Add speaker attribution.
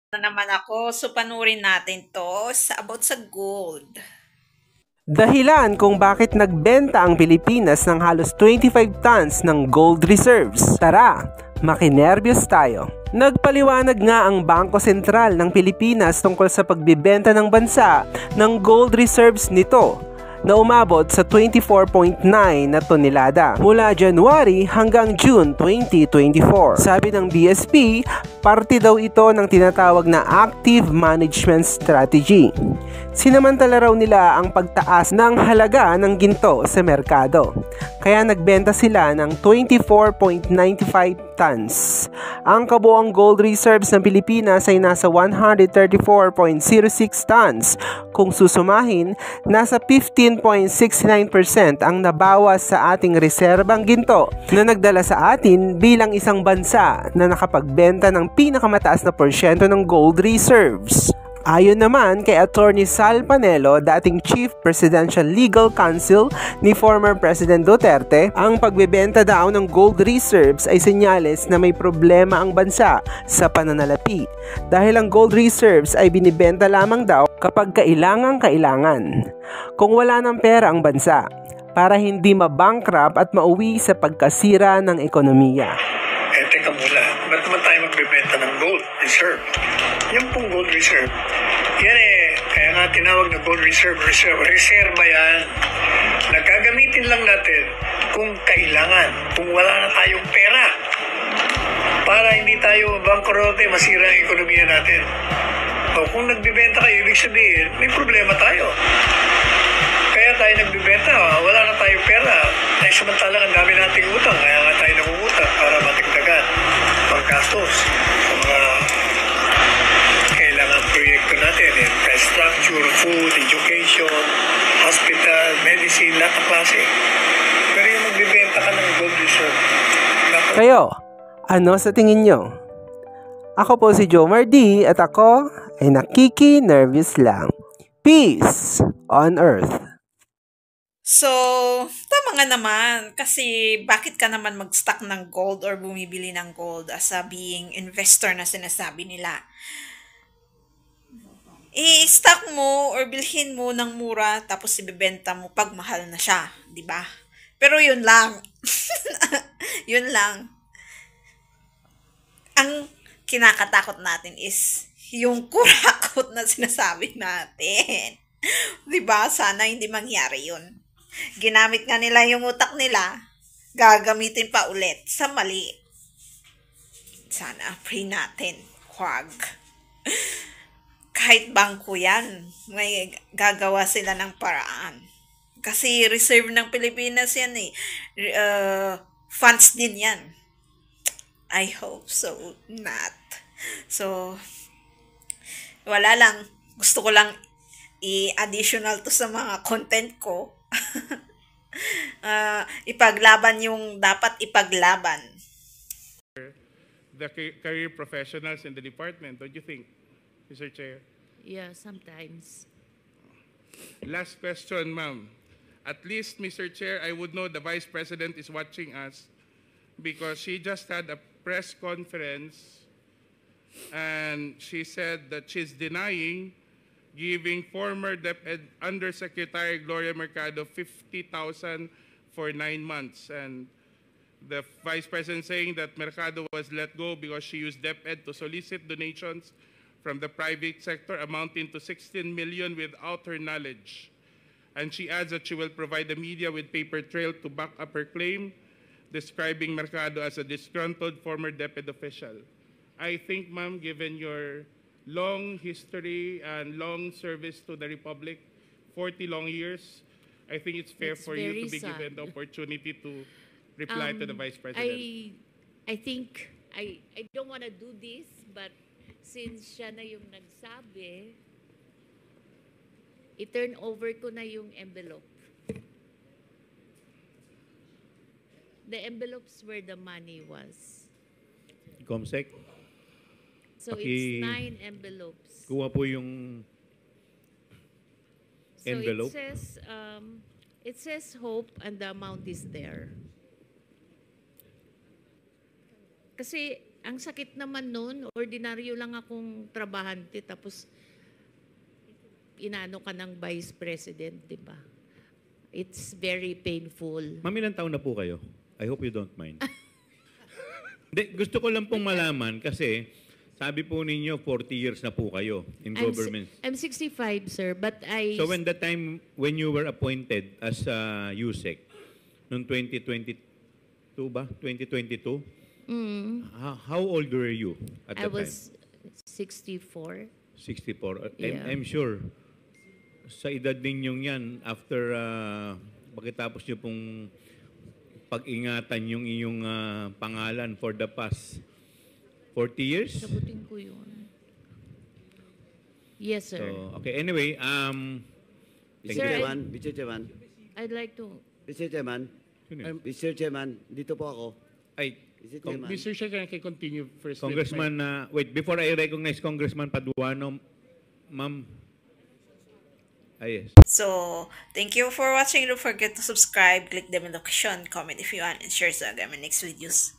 Speaker 1: Na naman ako. So, panurin natin to about sa gold.
Speaker 2: Dahilan kung bakit nagbenta ang Pilipinas ng halos 25 tons ng gold reserves. Tara, makinerbiyos tayo. Nagpaliwanag nga ang Bangko Sentral ng Pilipinas tungkol sa pagbibenta ng bansa ng gold reserves nito na umabot sa 24.9 na tonelada mula January hanggang June 2024. Sabi ng BSP, parte daw ito ng tinatawag na Active Management Strategy. Sinamantala raw nila ang pagtaas ng halaga ng ginto sa merkado. Kaya nagbenta sila ng 24.95 tons. Ang kabuoang gold reserves ng Pilipinas ay nasa 134.06 tons. Kung susumahin, nasa 15.69% ang nabawas sa ating reserbang ginto na nagdala sa atin bilang isang bansa na nakapagbenta ng pinakamataas na porsyento ng gold reserves. Ayon naman kay Attorney Sal Panelo, dating Chief Presidential Legal Counsel ni former President Duterte, ang pagbebenta daw ng gold reserves ay senyales na may problema ang bansa sa pananalapi dahil ang gold reserves ay binibenta lamang daw kapag kailangan. Kung wala ng pera ang bansa, para hindi mabankrupt at mauwi sa pagkasira ng ekonomiya.
Speaker 3: Teka muna, ba't naman tayo magbebenta ng gold reserve? Yung pong gold reserve, yan kaya nga tinawag na gold reserve, reserva yan. Nagagamitin lang natin kung kailangan, kung wala na tayong pera, para hindi tayo bankrote, masira ang ekonomiya natin. O kung nagbibenta kayo, ibig sabihin, may problema tayo. Kaya tayo nagbibenta, wala na tayong pera. Ay samantalang ang dami nating utang, kaya nga tayo nangungutang para matigdagan paggastos sa mga kailangan proyekto natin, infrastructure, food, education, hospital, medicine, lahat ng klase. Pero yung magbibenta ka ng gold reserve.
Speaker 2: Kayo, ano sa tingin nyo? Ako po si Jomar D at ako ay nakiki-nervous lang. Peace on earth.
Speaker 1: So, tama nga naman. Kasi bakit ka naman mag-stock ng gold or bumibili ng gold as a being investor na sinasabi nila? I-stock mo or bilhin mo ng mura tapos ibebenta mo pag mahal na siya, di ba? Pero yun lang. Yun lang. Ang kinakatakot natin is yung kurakot na sinasabi natin. Di ba? Sana hindi mangyari yun. Ginamit nga nila yung utak nila, gagamitin pa ulit sa mali. Sana pray natin. Huwag. Kahit bangko yan, may gagawa sila ng paraan. Kasi reserve ng Pilipinas yan eh. Funds din yan. I hope so not. So, wala lang. Gusto ko lang i-additional to sa mga content ko. Ipaglaban yung dapat ipaglaban.
Speaker 4: The career professionals in the department, don't you think, Mr. Chair?
Speaker 5: Yeah, sometimes.
Speaker 4: Last question, ma'am. At least, Mr. Chair, I would know the Vice President is watching us because she just had a press conference and she said that she's denying giving former DepEd Undersecretary Gloria Mercado 50,000 for 9 months. And the Vice President saying that Mercado was let go because she used DepEd to solicit donations from the private sector amounting to 16 million without her knowledge. And she adds that she will provide the media with paper trail to back up her claim, describing Mercado as a disgruntled former DepEd official. I think, ma'am, given your long history and long service to the Republic, 40 long years, I think it's fair for you to be given the opportunity to reply to the Vice President.
Speaker 5: I think, I don't want to do this, but since siya na yung nagsabi, i-turn over ko na yung envelope. The envelopes where the money was.
Speaker 6: Comsec?
Speaker 5: So it's 9 envelopes.
Speaker 6: Kuha po yung envelope.
Speaker 5: So it says hope and the amount is there. Kasi ang sakit naman nun, ordinaryo lang akong trabahante, tapos inano ka ng vice president, di ba? It's very painful.
Speaker 6: Ma'am, ilang taon na po kayo? I hope you don't mind. Gusto ko lang pong malaman kasi sabi po ninyo 40 years na po kayo in government.
Speaker 5: I'm 65, sir, but
Speaker 6: So when you were appointed as USEC, noong 2022 ba? 2022? How old were you at that time?
Speaker 5: I was 64.
Speaker 6: 64.
Speaker 5: Yeah.
Speaker 6: I'm sure sa edad ninyong yan, after pagkatapos nyo pong pag-ingatan yung iyong pangalan for the past 40 years?
Speaker 5: Sabutin ko yun. Yes, sir.
Speaker 6: So, okay, anyway, thank
Speaker 5: Sir,
Speaker 6: you.
Speaker 7: Mr. Chairman,
Speaker 5: I'd like to...
Speaker 7: Mr. Chairman, Mr. Chairman, dito po ako.
Speaker 6: Ay,
Speaker 7: Mr. Chairman,
Speaker 4: Mr. Chair, can I continue first?
Speaker 6: Congressman, wait, before I recognize Congressman Paduano, ma'am. Yes.
Speaker 1: So, thank you for watching. Don't forget to subscribe, click the notification, comment if you want, and share sa my next videos.